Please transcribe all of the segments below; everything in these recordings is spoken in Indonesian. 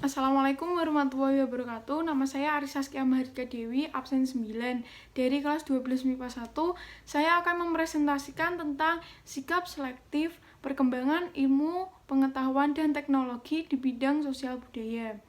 Assalamualaikum warahmatullahi wabarakatuh. Nama saya Aris Saskia Mahardika Dewi, absen 9 dari kelas 12 MIPA 1. Saya akan mempresentasikan tentang sikap selektif, perkembangan ilmu, pengetahuan, dan teknologi di bidang sosial budaya.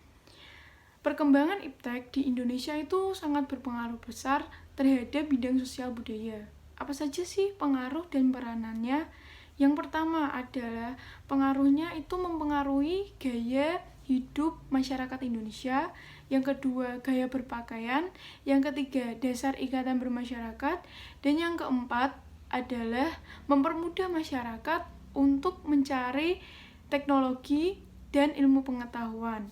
Perkembangan iptek di Indonesia itu sangat berpengaruh besar terhadap bidang sosial budaya. Apa saja sih pengaruh dan peranannya? Yang pertama adalah pengaruhnya itu mempengaruhi gaya hidup masyarakat Indonesia. Yang kedua, gaya berpakaian. Yang ketiga, dasar ikatan bermasyarakat. Dan yang keempat adalah mempermudah masyarakat untuk mencari teknologi dan ilmu pengetahuan.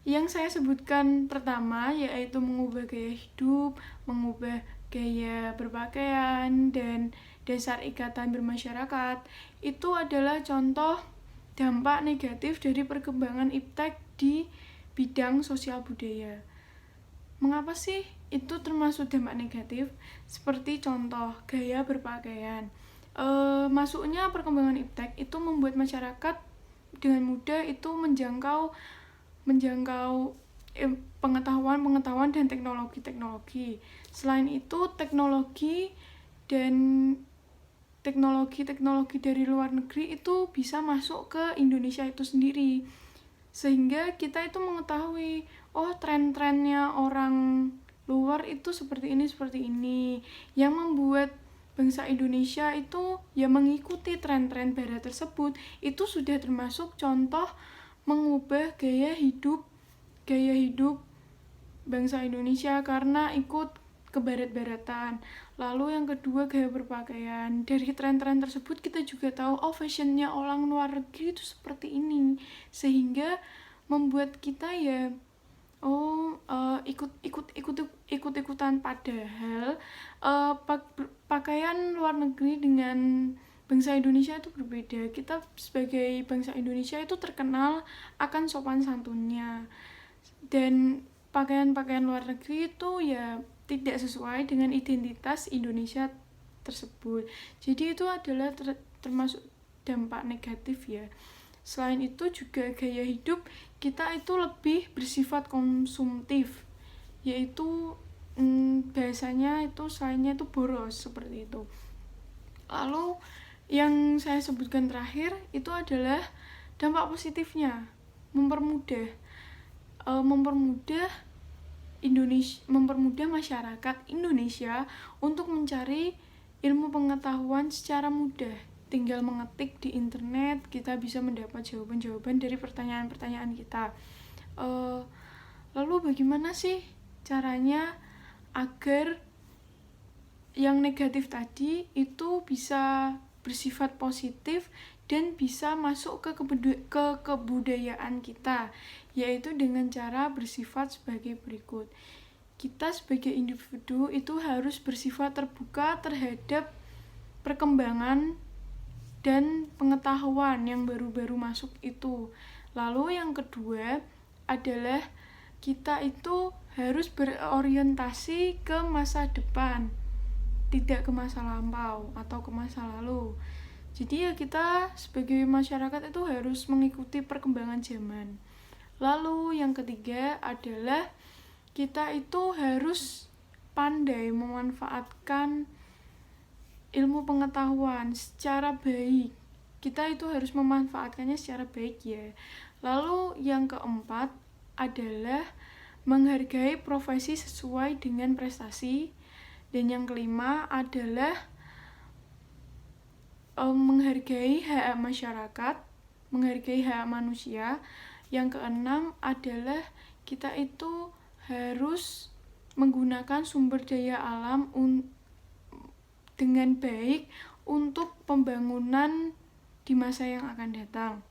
Yang saya sebutkan pertama yaitu mengubah gaya hidup, mengubah gaya berpakaian, dan dasar ikatan bermasyarakat. Itu adalah contoh dampak negatif dari perkembangan iptek di bidang sosial budaya. Mengapa sih itu termasuk dampak negatif? Seperti contoh gaya berpakaian. Masuknya perkembangan iptek itu membuat masyarakat dengan mudah itu menjangkau pengetahuan dan teknologi. Selain itu, teknologi dari luar negeri itu bisa masuk ke Indonesia itu sendiri, sehingga kita itu mengetahui tren-trennya orang luar itu seperti ini, yang membuat bangsa Indonesia itu ya mengikuti tren-tren barat tersebut. Itu sudah termasuk contoh mengubah gaya hidup bangsa Indonesia karena ikut ke barat-baratan. Lalu yang kedua, gaya berpakaian. Dari tren-tren tersebut kita juga tahu fashionnya orang luar negeri itu seperti ini, sehingga membuat kita ya ikut-ikutan. Padahal pakaian luar negeri dengan bangsa Indonesia itu berbeda. Kita sebagai bangsa Indonesia itu terkenal akan sopan santunnya, dan pakaian-pakaian luar negeri itu ya tidak sesuai dengan identitas Indonesia tersebut. Jadi itu adalah termasuk dampak negatif ya. Selain itu juga gaya hidup kita itu lebih bersifat konsumtif, yaitu biasanya itu selainnya itu boros seperti itu. Lalu yang saya sebutkan terakhir itu adalah dampak positifnya, mempermudah masyarakat Indonesia untuk mencari ilmu pengetahuan secara mudah. Tinggal mengetik di internet, kita bisa mendapat jawaban-jawaban dari pertanyaan-pertanyaan kita. Lalu bagaimana sih caranya agar yang negatif tadi itu bisa bersifat positif dan bisa masuk ke kebudayaan kita, yaitu dengan cara bersifat sebagai berikut. Kita sebagai individu itu harus bersifat terbuka terhadap perkembangan dan pengetahuan yang baru-baru masuk itu. Lalu yang kedua adalah kita itu harus berorientasi ke masa depan, tidak ke masa lampau atau ke masa lalu. Jadi ya kita sebagai masyarakat itu harus mengikuti perkembangan zaman. Lalu yang ketiga adalah kita itu harus pandai memanfaatkan ilmu pengetahuan secara baik. Kita itu harus memanfaatkannya secara baik ya. Lalu yang keempat adalah menghargai profesi sesuai dengan prestasi. Dan yang kelima adalah menghargai hak masyarakat, menghargai hak manusia. Yang keenam adalah kita itu harus menggunakan sumber daya alam dengan baik untuk pembangunan di masa yang akan datang.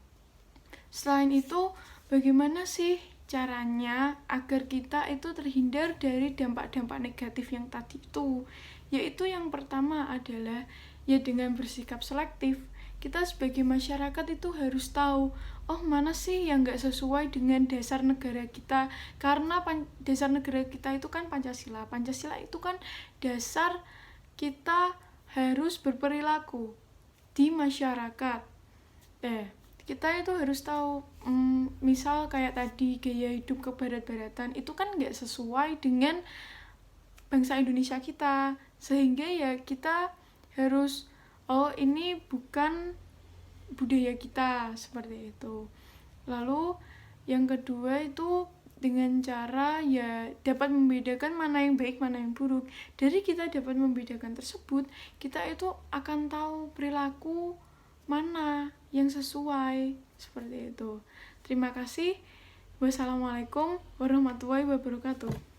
Selain itu, bagaimana sih caranya agar kita itu terhindar dari dampak-dampak negatif yang tadi itu? Yaitu yang pertama adalah ya dengan bersikap selektif. Kita sebagai masyarakat itu harus tahu mana sih yang gak sesuai dengan dasar negara kita. Karena dasar negara kita itu kan Pancasila. Pancasila itu kan dasar kita harus berperilaku di masyarakat. Kita itu harus tahu misal kayak tadi gaya hidup kebarat-baratan itu kan nggak sesuai dengan bangsa Indonesia kita, sehingga ya kita harus ini bukan budaya kita seperti itu. Lalu yang kedua itu dengan cara ya dapat membedakan mana yang baik mana yang buruk. Dari kita dapat membedakan tersebut, kita itu akan tahu perilaku mana yang sesuai seperti itu. Terima kasih. Wassalamualaikum warahmatullahi wabarakatuh.